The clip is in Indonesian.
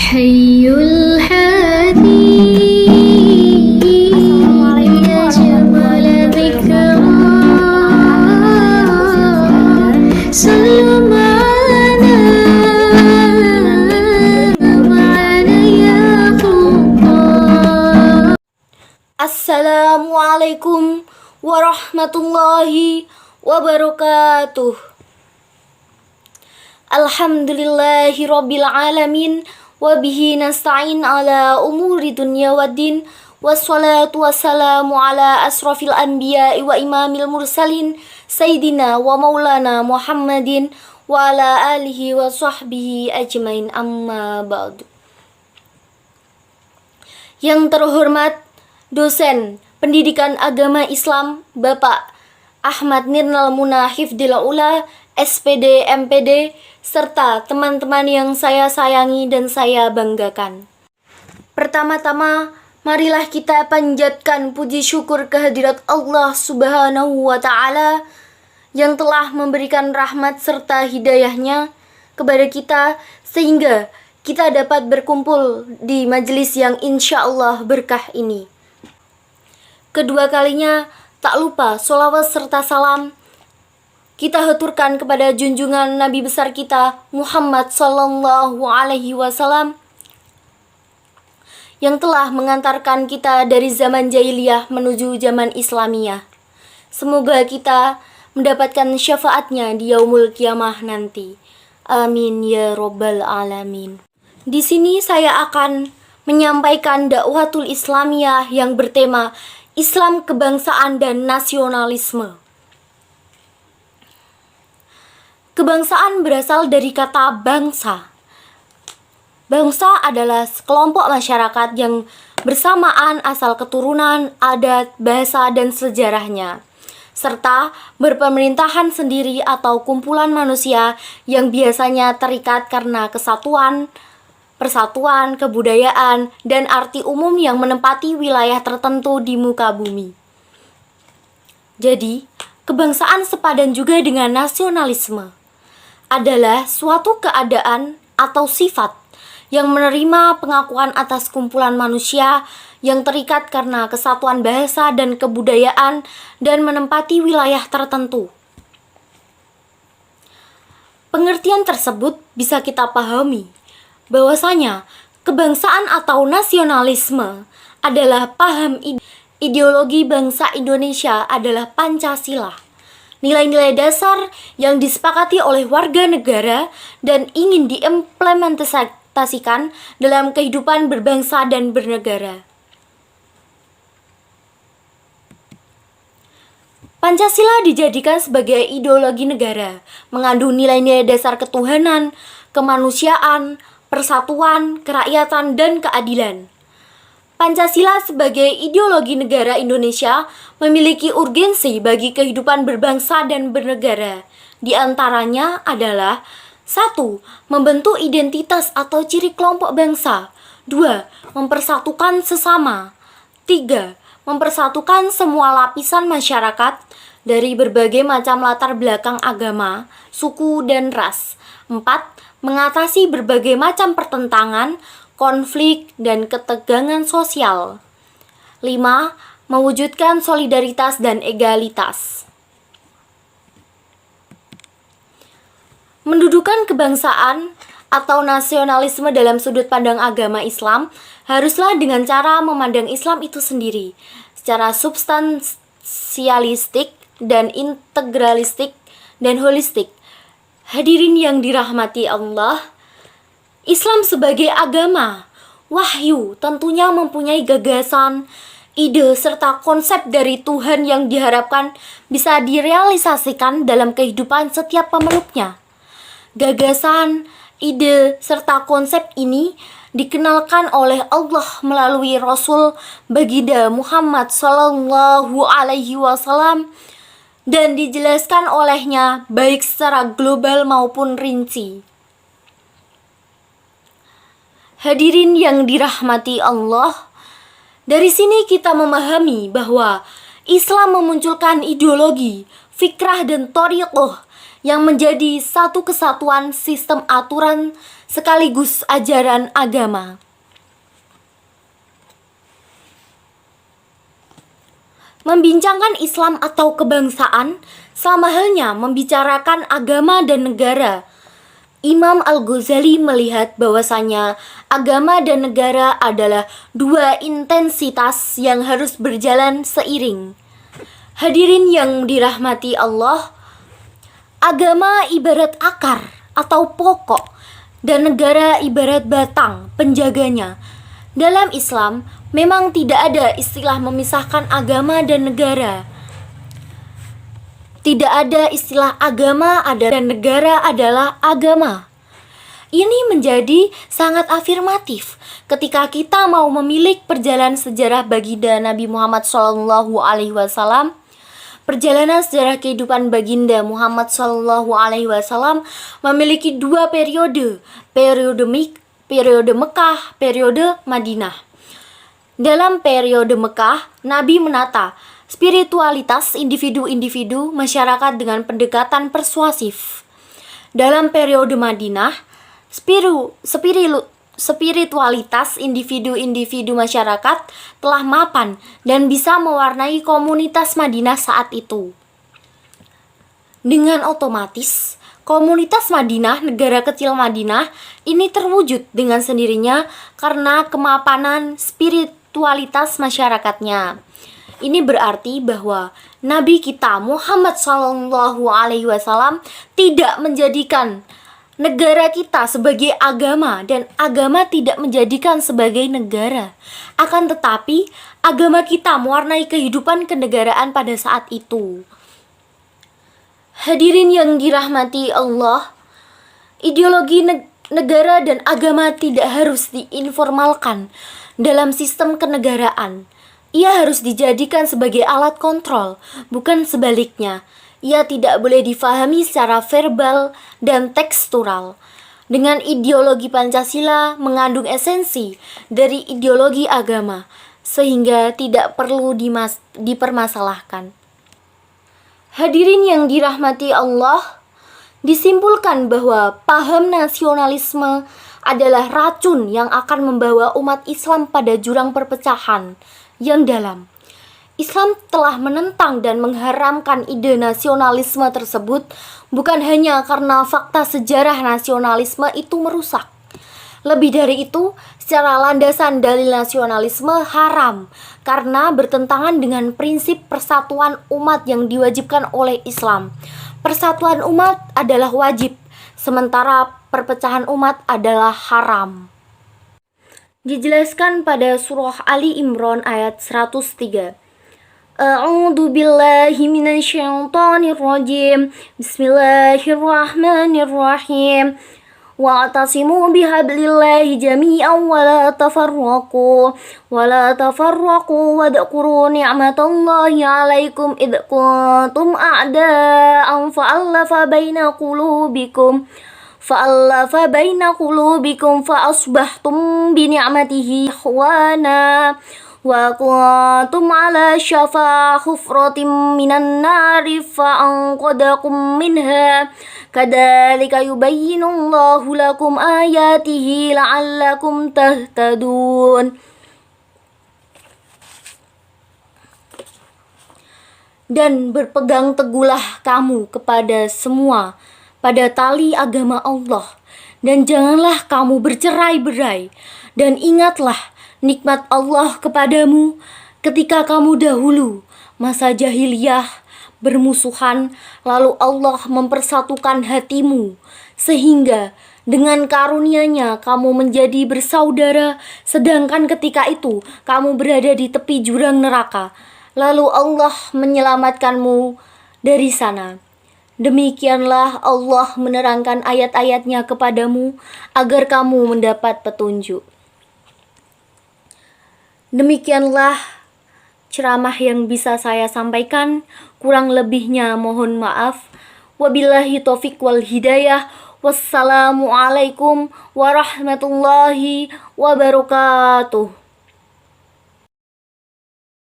حي الحديث يا جمال ذكرى سلم معنا يا خطا. Assalamualaikum warahmatullahi wabarakatuh. Alhamdulillahi rabbil alamin. Wabihi nasta'in ala umuri dunya waddin. Wassalatu wassalamu ala asrafil anbiya'i wa imamil mursalin Sayyidina wa maulana Muhammadin wa ala alihi wa sahbihi ajmain, amma ba'du. Yang terhormat dosen Pendidikan Agama Islam Bapak Ahmad Nirnal Muna Hifdil Ula, SPD, MPD, serta teman-teman yang saya sayangi dan saya banggakan. Pertama-tama, marilah kita panjatkan puji syukur kehadirat Allah Subhanahu wa Ta'ala yang telah memberikan rahmat serta hidayahnya kepada kita sehingga kita dapat berkumpul di majelis yang insya Allah berkah ini. Kedua kalinya, tak lupa sholawat serta salam kita haturkan kepada junjungan Nabi besar kita Muhammad Sallallahu Alaihi Wasallam yang telah mengantarkan kita dari zaman jahiliyah menuju zaman Islamiyah. Semoga kita mendapatkan syafaatnya di yaumul kiamah nanti. Amin ya robbal alamin. Di sini saya akan menyampaikan dakwatul Islamiyah yang bertema Islam, kebangsaan, dan nasionalisme. Kebangsaan berasal dari kata bangsa. Bangsa adalah sekelompok masyarakat yang bersamaan asal keturunan, adat, bahasa, dan sejarahnya, serta berpemerintahan sendiri atau kumpulan manusia yang biasanya terikat karena kesatuan, persatuan, kebudayaan, dan arti umum yang menempati wilayah tertentu di muka bumi. Jadi, kebangsaan sepadan juga dengan nasionalisme adalah suatu keadaan atau sifat yang menerima pengakuan atas kumpulan manusia yang terikat karena kesatuan bahasa dan kebudayaan dan menempati wilayah tertentu. Pengertian tersebut bisa kita pahami bahwasanya kebangsaan atau nasionalisme adalah paham ideologi bangsa Indonesia adalah Pancasila, nilai-nilai dasar yang disepakati oleh warga negara dan ingin diimplementasikan dalam kehidupan berbangsa dan bernegara. Pancasila dijadikan sebagai ideologi negara, mengandung nilai-nilai dasar ketuhanan, kemanusiaan, persatuan, kerakyatan, dan keadilan. Pancasila sebagai ideologi negara Indonesia memiliki urgensi bagi kehidupan berbangsa dan bernegara. Di antaranya adalah 1. Membentuk identitas atau ciri kelompok bangsa. 2. Mempersatukan sesama. 3. Mempersatukan semua lapisan masyarakat dari berbagai macam latar belakang agama, suku, dan ras. 4. Mengatasi berbagai macam pertentangan, konflik, dan ketegangan sosial. 5. Mewujudkan solidaritas dan egalitas. Mendudukan kebangsaan atau nasionalisme dalam sudut pandang agama Islam haruslah dengan cara memandang Islam itu sendiri secara substansialistik dan integralistik dan holistik. Hadirin yang dirahmati Allah, Islam sebagai agama wahyu tentunya mempunyai gagasan, ide, serta konsep dari Tuhan yang diharapkan bisa direalisasikan dalam kehidupan setiap pemeluknya. Gagasan, ide, serta konsep ini dikenalkan oleh Allah melalui Rasul Baginda Muhammad Sallallahu Alaihi Wasallam dan dijelaskan olehnya baik secara global maupun rinci. Hadirin yang dirahmati Allah, dari sini kita memahami bahwa Islam memunculkan ideologi, fikrah, dan thariqah yang menjadi satu kesatuan sistem aturan sekaligus ajaran agama. Membincangkan Islam atau kebangsaan sama halnya membicarakan agama dan negara. Imam Al-Ghazali melihat bahwasanya agama dan negara adalah dua intensitas yang harus berjalan seiring. Hadirin yang dirahmati Allah, agama ibarat akar atau pokok dan negara ibarat batang penjaganya. Dalam Islam, memang tidak ada istilah memisahkan agama dan negara. Tidak ada istilah agama dan negara adalah agama. Ini menjadi sangat afirmatif ketika kita mau memilik perjalanan sejarah baginda Nabi Muhammad SAW. Perjalanan sejarah kehidupan baginda Muhammad SAW memiliki dua periode Mekah, periode Madinah. Dalam periode Mekah, Nabi menata spiritualitas individu-individu masyarakat dengan pendekatan persuasif. Dalam periode Madinah, spiritualitas individu-individu masyarakat telah mapan dan bisa mewarnai komunitas Madinah saat itu. Dengan otomatis, komunitas Madinah, negara kecil Madinah, ini terwujud dengan sendirinya karena kemapanan spiritualitas masyarakatnya. Ini berarti bahwa Nabi kita Muhammad SAW tidak menjadikan negara kita sebagai agama dan agama tidak menjadikan sebagai negara. Akan tetapi, agama kita mewarnai kehidupan kenegaraan pada saat itu. Hadirin yang dirahmati Allah, ideologi negara dan agama tidak harus diinformalkan dalam sistem kenegaraan. Ia harus dijadikan sebagai alat kontrol, bukan sebaliknya. Ia tidak boleh difahami secara verbal dan tekstural. Dengan ideologi Pancasila mengandung esensi dari ideologi agama, sehingga tidak perlu dipermasalahkan. Hadirin yang dirahmati Allah, disimpulkan bahwa paham nasionalisme adalah racun yang akan membawa umat Islam pada jurang perpecahan yang dalam. Islam telah menentang dan mengharamkan ide nasionalisme tersebut bukan hanya karena fakta sejarah nasionalisme itu merusak. Lebih dari itu, secara landasan dalil nasionalisme haram karena bertentangan dengan prinsip persatuan umat yang diwajibkan oleh Islam. Persatuan umat adalah wajib, sementara perpecahan umat adalah haram. Dijelaskan pada surah Ali Imran ayat 103. A'udzu billahi minasyaitonir rajim. Bismillahirrahmanirrahim. Wa'tasimu bihablillahi jami'an wa la tafarraqu wadhkuru ni'matallahi 'alaikum id kuntum a'da'an fa'alafa baina qulubikum fa'asbahtum bi ni'matihi ikhwana wa kuntum 'ala syafa hufratin minan nari fa'anqadakum minha kadzalika yubayyinullahu lakum ayatihi la'allakum tahtadun. Dan berpegang teguhlah kamu kepada semua pada tali agama Allah, dan janganlah kamu bercerai-berai, dan ingatlah nikmat Allah kepadamu ketika kamu dahulu masa jahiliyah bermusuhan, lalu Allah mempersatukan hatimu sehingga dengan karunia-Nya kamu menjadi bersaudara, sedangkan ketika itu kamu berada di tepi jurang neraka, lalu Allah menyelamatkanmu dari sana. Demikianlah Allah menerangkan ayat-ayat-Nya kepadamu agar kamu mendapat petunjuk. Demikianlah ceramah yang bisa saya sampaikan, kurang lebihnya mohon maaf. Wabillahi taufiq wal hidayah. Wassalamualaikum warahmatullahi wabarakatuh.